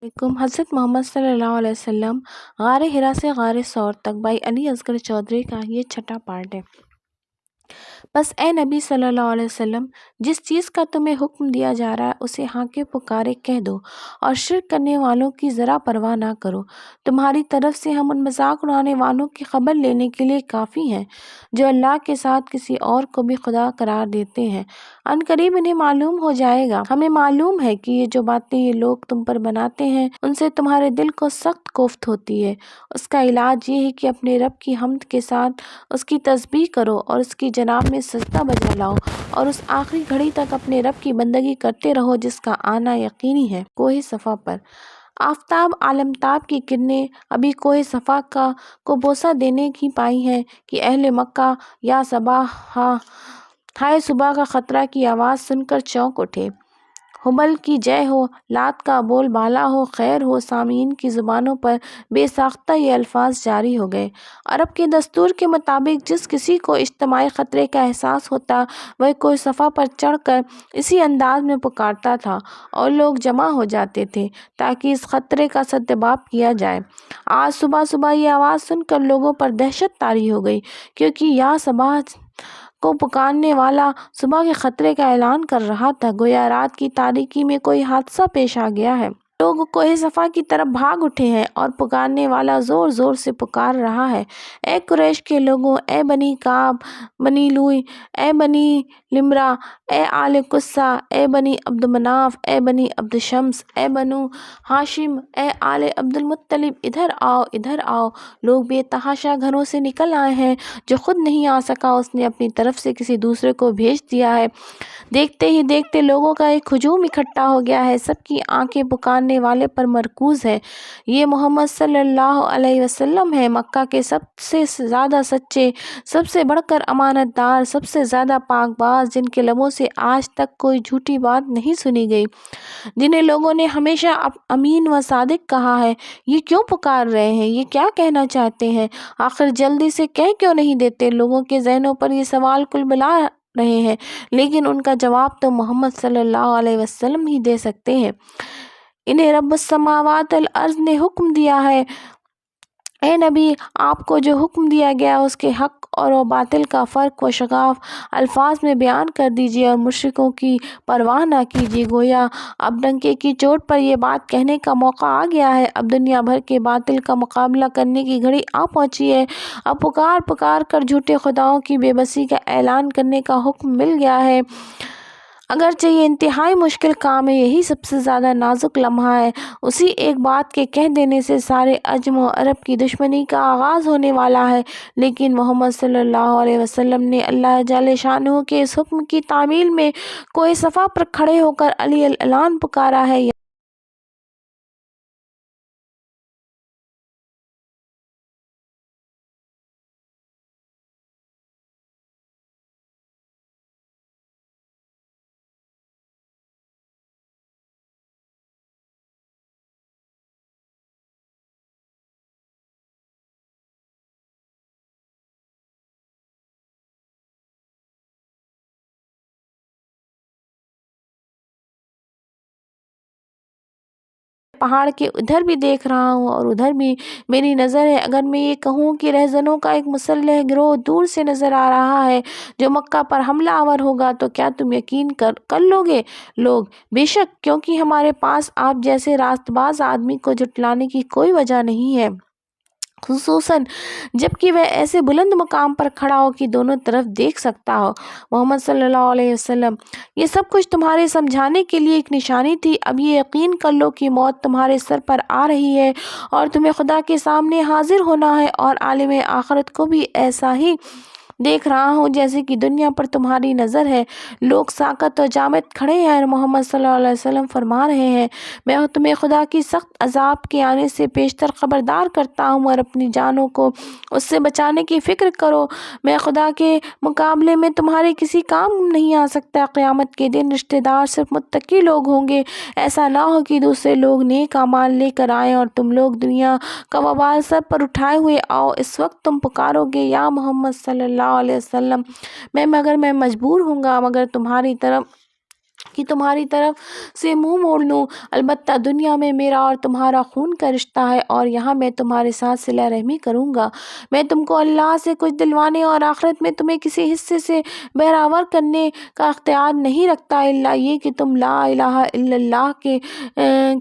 حضرت محمد صلی اللہ علیہ وسلم غار ہرا سے غار ثور تک بائی علی اصغر چودھری کا یہ چھٹا پارٹ ہے۔ بس اے نبی صلی اللہ علیہ وسلم، جس چیز کا تمہیں حکم دیا جا رہا ہے اسے ہاں کے پکارے کہہ دو اور شرک کرنے والوں کی ذرا پرواہ نہ کرو۔ تمہاری طرف سے ہم ان مذاق اڑانے والوں کی خبر لینے کے لیے کافی ہیں جو اللہ کے ساتھ کسی اور کو بھی خدا قرار دیتے ہیں۔ ان قریب انہیں معلوم ہو جائے گا۔ ہمیں معلوم ہے کہ یہ جو باتیں یہ لوگ تم پر بناتے ہیں ان سے تمہارے دل کو سخت کوفت ہوتی ہے۔ اس کا علاج یہ ہے کہ اپنے رب کی حمد کے ساتھ اس کی تسبیح کرو اور اس کی جناب میں سجدہ بجا لاؤ اور اس آخری گھڑی تک اپنے رب کی بندگی کرتے رہو جس کا آنا یقینی ہے۔ کوہ صفا پر آفتاب عالمتاب کی کرنیں ابھی کوہ صفا کو بوسہ دینے ہی پائی ہیں کہ اہل مکہ یا صباح ہائے صبح کا خطرہ کی آواز سن کر چونک اٹھے۔ ہبل کی جے ہو، لات کا بول بالا ہو، خیر ہو، سامعین کی زبانوں پر بے ساختہ یہ الفاظ جاری ہو گئے۔ عرب کے دستور کے مطابق جس کسی کو اجتماعی خطرے کا احساس ہوتا وہ کوہ صفا پر چڑھ کر اسی انداز میں پکارتا تھا اور لوگ جمع ہو جاتے تھے تاکہ اس خطرے کا سدباب کیا جائے۔ آج صبح صبح یہ آواز سن کر لوگوں پر دہشت طاری ہو گئی، کیونکہ یا صبح کو پکارنے والا صبح کے خطرے کا اعلان کر رہا تھا، گویا رات کی تاریکی میں کوئی حادثہ پیش آ گیا ہے۔ لوگ کوہ صفا کی طرف بھاگ اٹھے ہیں اور پکارنے والا زور زور سے پکار رہا ہے، اے قریش کے لوگوں، اے بنی کعب، بنی لوئی، اے بنی لمرہ، اے آل قصہ، اے بنی عبد مناف، اے بنی عبد شمس، اے بنو ہاشم، اے آل عبد المطلب، ادھر آؤ، ادھر آؤ۔ لوگ بے تحاشا گھروں سے نکل آئے ہیں۔ جو خود نہیں آ سکا اس نے اپنی طرف سے کسی دوسرے کو بھیج دیا ہے۔ دیکھتے ہی دیکھتے لوگوں کا ایک ہجوم اکٹھا ہو گیا ہے۔ سب کی آنکھیں پکارنے والے پر مرکوز ہیں۔ یہ محمد صلی اللہ علیہ وسلم ہیں، مکہ کے سب سے زیادہ سچے، سب سے بڑھ کر امانت دار، سب سے زیادہ پاک باز، جن کے لبوں سے آج تک کوئی جھوٹی بات نہیں سنی گئی، جنہیں لوگوں نے ہمیشہ امین و صادق کہا ہے۔ یہ کیوں پکار رہے ہیں؟ یہ کیا کہنا چاہتے ہیں؟ آخر جلدی سے کہہ کیوں نہیں دیتے؟ لوگوں کے ذہنوں پر یہ سوال کلبلا رہے ہیں، لیکن ان کا جواب تو محمد صلی اللہ علیہ وسلم ہی دے سکتے ہیں۔ انہیں رب السماوات والارض نے حکم دیا ہے، اے نبی آپ کو جو حکم دیا گیا اس کے حق اور باطل کا فرق و شگاف الفاظ میں بیان کر دیجیے اور مشرکوں کی پرواہ نہ کیجیے۔ گویا اب ڈنکے کی چوٹ پر یہ بات کہنے کا موقع آ گیا ہے، اب دنیا بھر کے باطل کا مقابلہ کرنے کی گھڑی آ پہنچی ہے۔ اب پکار پکار کر جھوٹے خداؤں کی بے بسی کا اعلان کرنے کا حکم مل گیا ہے۔ اگرچہ یہ انتہائی مشکل کام ہے، یہی سب سے زیادہ نازک لمحہ ہے، اسی ایک بات کے کہہ دینے سے سارے عجم و عرب کی دشمنی کا آغاز ہونے والا ہے، لیکن محمد صلی اللہ علیہ وسلم نے اللہ جل شانہ کے اس حکم کی تعمیل میں کوہ صفا پر کھڑے ہو کر علی الاعلان پکارا ہے۔ پہاڑ کے ادھر بھی دیکھ رہا ہوں اور ادھر بھی میری نظر ہے۔ اگر میں یہ کہوں کہ رہزنوں کا ایک مسلح گروہ دور سے نظر آ رہا ہے جو مکہ پر حملہ آور ہوگا تو کیا تم یقین کر لوگے؟ لوگ: بے شک، کیونکہ ہمارے پاس آپ جیسے راست باز آدمی کو جھٹلانے کی کوئی وجہ نہیں ہے، خصوصاً جبکہ وہ ایسے بلند مقام پر کھڑا ہو کہ دونوں طرف دیکھ سکتا ہو۔ محمد صلی اللہ علیہ وسلم: یہ سب کچھ تمہارے سمجھانے کے لیے ایک نشانی تھی۔ اب یہ یقین کر لو کہ موت تمہارے سر پر آ رہی ہے اور تمہیں خدا کے سامنے حاضر ہونا ہے، اور عالم آخرت کو بھی ایسا ہی دیکھ رہا ہوں جیسے کہ دنیا پر تمہاری نظر ہے۔ لوگ ساکت و جامد کھڑے ہیں اور محمد صلی اللہ علیہ وسلم فرما رہے ہیں، میں تمہیں خدا کی سخت عذاب کے آنے سے پیشتر خبردار کرتا ہوں اور اپنی جانوں کو اس سے بچانے کی فکر کرو۔ میں خدا کے مقابلے میں تمہارے کسی کام نہیں آ سکتا۔ قیامت کے دن رشتہ دار صرف متقی لوگ ہوں گے۔ ایسا نہ ہو کہ دوسرے لوگ نیک اعمال لے کر آئیں اور تم لوگ دنیا کا وبال سر پر اٹھائے ہوئے آؤ۔ اس وقت تم پکارو گے، یا محمد صلی اللہ علیہ وسلم، مگر میں مجبور ہوں گا، مگر تمہاری طرف کہ تمہاری طرف سے منہ موڑ لوں۔ البتہ دنیا میں میرا اور تمہارا خون کا رشتہ ہے اور یہاں میں تمہارے ساتھ صلہ رحمی کروں گا۔ میں تم کو اللہ سے کچھ دلوانے اور آخرت میں تمہیں کسی حصے سے بہراور کرنے کا اختیار نہیں رکھتا الا یہ کہ تم لا الہ الا اللہ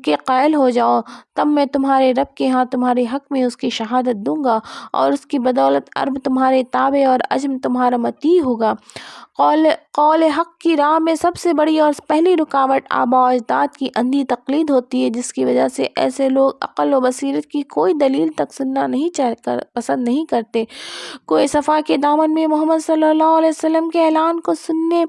کے قائل ہو جاؤ، تب میں تمہارے رب کے ہاں تمہارے حق میں اس کی شہادت دوں گا اور اس کی بدولت عرب تمہارے تابع اور عجم تمہارا مطیع ہوگا۔ قول حق کی راہ میں سب سے بڑی اور پہلی رکاوٹ آباء و اجداد کی اندھی تقلید ہوتی ہے، جس کی وجہ سے ایسے لوگ عقل و بصیرت کی کوئی دلیل تک سننا پسند نہیں کرتے۔ کوہ صفا کے دامن میں محمد صلی اللہ علیہ وسلم کے اعلان کو سننے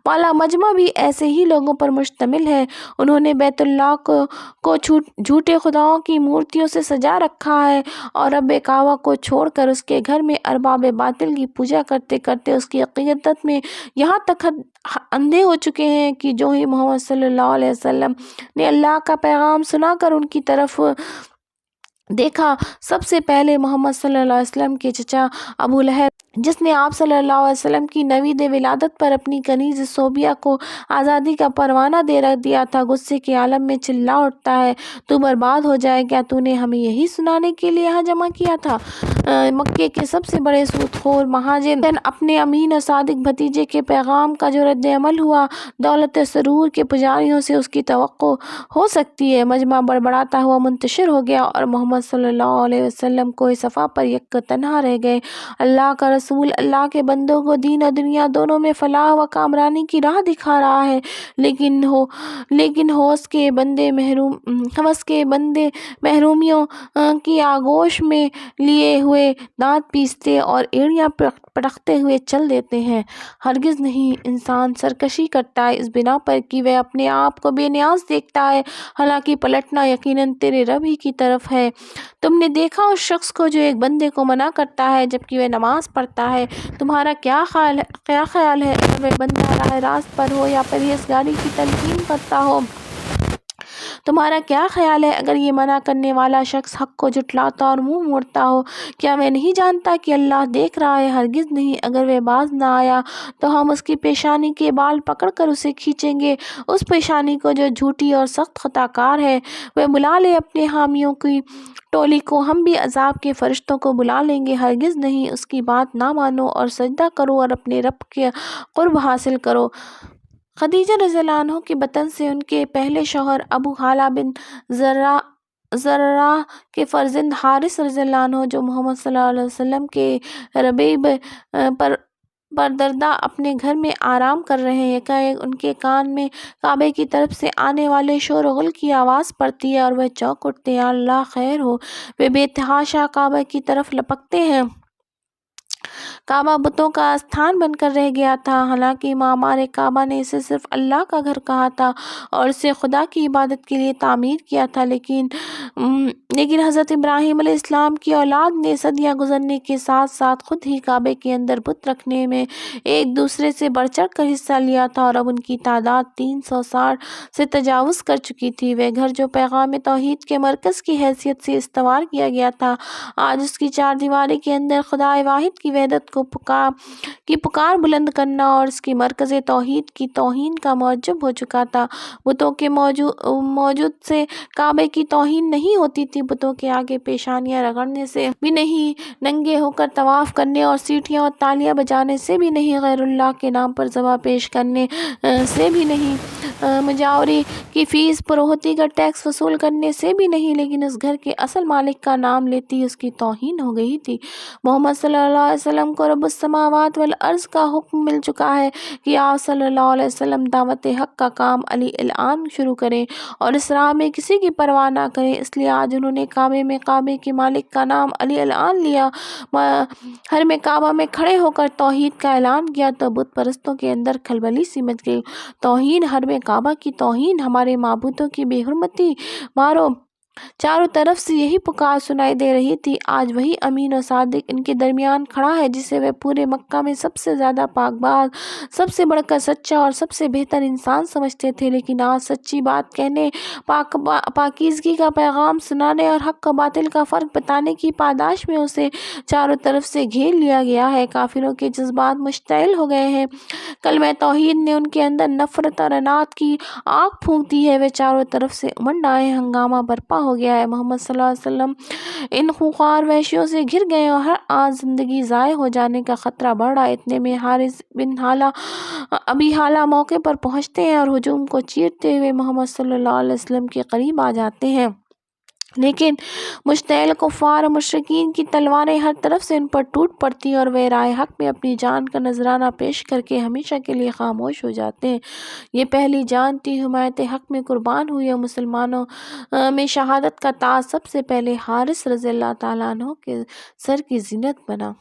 والا مجمع بھی ایسے ہی لوگوں پر مشتمل ہے۔ انہوں نے بیت اللہ کو جھوٹے خداؤں کی مورتیوں سے سجا رکھا ہے اور رب کعبہ کو چھوڑ کر اس کے گھر میں ارباب باطل کی پوجا کرتے کرتے اس کی عقیدت میں یہاں تک اندھے ہو چکے ہیں کہ جو ہی محمد صلی اللہ علیہ وسلم نے اللہ کا پیغام سنا کر ان کی طرف دیکھا، سب سے پہلے محمد صلی اللہ علیہ وسلم کے چچا ابو لہب، جس نے آپ صلی اللہ علیہ وسلم کی نوید ولادت پر اپنی کنیز صوبیہ کو آزادی کا پروانہ دے رکھ دیا تھا، غصے کے عالم میں چلا اٹھتا ہے، تو برباد ہو جائے، کیا تو نے ہمیں یہی سنانے کے لیے یہاں جمع کیا تھا؟ مکے کے سب سے بڑے سود خور مہاجر اپنے امین اور صادق بھتیجے کے پیغام کا جو رد عمل ہوا، دولت سرور کے پجاریوں سے اس کی توقع ہو سکتی ہے۔ مجمع بڑبڑاتا ہوا منتشر ہو گیا اور محمد صلی اللہ علیہ وسلم کوہ صفا پر یک تنہا رہ گئے۔ اللہ کا رسول اللہ کے بندوں کو دین اور دنیا دونوں میں فلاح و کامرانی کی راہ دکھا رہا ہے، لیکن ہوس کے بندے محرومیوں کی آغوش میں لیے ہوئے دانت پیستے اور ایڑیاں پٹکتے ہوئے چل دیتے ہیں۔ ہرگز نہیں، انسان سرکشی کرتا ہے اس بنا پر کہ وہ اپنے آپ کو بے نیاز دیکھتا ہے، حالانکہ پلٹنا یقیناً تیرے رب ہی کی طرف ہے۔ تم نے دیکھا اس شخص کو جو ایک بندے کو منع کرتا ہے جبکہ وہ نماز پڑھتا ہے، تمہارا کیا خیال ہے اگر وہ بندہ راہ راست پر ہو یا پرہیزگاری کی تلقین کرتا ہو؟ تمہارا کیا خیال ہے اگر یہ منع کرنے والا شخص حق کو جھٹلاتا اور منہ موڑتا ہو؟ کیا وہ نہیں جانتا کہ اللہ دیکھ رہا ہے؟ ہرگز نہیں، اگر وہ باز نہ آیا تو ہم اس کی پیشانی کے بال پکڑ کر اسے کھینچیں گے، اس پیشانی کو جو جھوٹی اور سخت خطا کار ہے۔ وہ بلا لے اپنے حامیوں کی ٹولی کو، ہم بھی عذاب کے فرشتوں کو بلا لیں گے۔ ہرگز نہیں، اس کی بات نہ مانو اور سجدہ کرو اور اپنے رب کے قرب حاصل کرو۔ خدیجہ رضی اللہ عنہ کے بطن سے ان کے پہلے شوہر ابو حالہ بن زرارہ کے فرزند حارث رضی اللہ عنہ، جو محمد صلی اللہ علیہ وسلم کے ربیب پر دردہ اپنے گھر میں آرام کر رہے ہیں، یکایک ان کے کان میں کعبے کی طرف سے آنے والے شور و غل کی آواز پڑتی ہے اور وہ چونک اٹھتے ہیں۔ یا اللہ خیر ہو! وہ بے تحاشا کعبہ کی طرف لپکتے ہیں۔ کعبہ بتوں کا استھان بن کر رہ گیا تھا، حالانکہ معمار کعبہ نے اسے صرف اللہ کا گھر کہا تھا اور اسے خدا کی عبادت کے لیے تعمیر کیا تھا، لیکن حضرت ابراہیم علیہ السلام کی اولاد نے صدیاں گزرنے کے ساتھ ساتھ خود ہی کعبے کے اندر بت رکھنے میں ایک دوسرے سے بڑھ چڑھ کر حصہ لیا تھا اور اب ان کی تعداد 360 سے تجاوز کر چکی تھی۔ وہ گھر جو پیغام توحید کے مرکز کی حیثیت سے استوار کیا گیا تھا، آج اس کی چار دیواری کے اندر خدا واحد کی وحدت کی پکار بلند کرنا اور اس کی مرکز توحید کی توہین کا موجب ہو چکا تھا۔ بتوں کے موجود سے کعبے کی توہین نہیں ہوتی تھی، بتوں کے آگے پیشانیاں رگڑنے سے بھی نہیں، ننگے ہو کر طواف کرنے اور سیٹیاں اور تالیاں بجانے سے بھی نہیں، غیر اللہ کے نام پر ذبح پیش کرنے سے بھی نہیں، مجاوری کی فیس پروہتی کا ٹیکس وصول کرنے سے بھی نہیں، لیکن اس گھر کے اصل مالک کا نام لیتے ہی اس کی توہین ہو گئی تھی۔ محمد صلی اللہ علیہ وسلم کو رب السماوات والارض کا حکم مل چکا ہے کہ آپ صلی اللہ علیہ وسلم دعوت حق کا کام علی الآن شروع کریں اور اس راہ میں کسی کی پرواہ نہ کریں، اس لیے آج انہوں نے کعبے کے مالک کا نام علی الآن لیا، حرم کعبہ میں کھڑے ہو کر توحید کا اعلان کیا تو بت پرستوں کے اندر کھلبلی سی مچ گئی۔ توہین، حرم کعبہ کی توہین، ہمارے معبودوں کی بے حرمتی، مارو چاروں طرف سے یہی پکار سنائی دے رہی تھی۔ آج وہی امین و صادق ان کے درمیان کھڑا ہے جسے وہ پورے مکہ میں سب سے زیادہ پاک باز، سب سے بڑھ کر سچا اور سب سے بہتر انسان سمجھتے تھے، لیکن آج سچی بات کہنے، پاکیزگی کا پیغام سنانے اور حق و باطل کا فرق بتانے کی پاداش میں اسے چاروں طرف سے گھیر لیا گیا ہے۔ کافروں کے جذبات مشتعل ہو گئے ہیں، کلمہ توحید نے ان کے اندر نفرت اور اناد کی آگ پھونک دی ہے، وہ چاروں طرف سے امنڈ آئے ہیں، ہنگامہ برپا ہو گیا ہے۔ محمد صلی اللہ علیہ وسلم ان خونخوار وحشیوں سے گھر گئے اور ہر آن زندگی ضائع ہو جانے کا خطرہ بڑھ رہا ہے۔ اتنے میں حارث بن ابی حالہ موقع پر پہنچتے ہیں اور ہجوم کو چیرتے ہوئے محمد صلی اللہ علیہ وسلم کے قریب آ جاتے ہیں، لیکن مشتعل کفار اور مشرکین کی تلواریں ہر طرف سے ان پر ٹوٹ پڑتی ہیں اور وہ راہ حق میں اپنی جان کا نذرانہ پیش کر کے ہمیشہ کے لیے خاموش ہو جاتے ہیں۔ یہ پہلی جان تھی حمایت حق میں قربان ہوئی اور مسلمانوں میں شہادت کا تاج سب سے پہلے حارث رضی اللہ تعالیٰ عنہ کے سر کی زینت بنا۔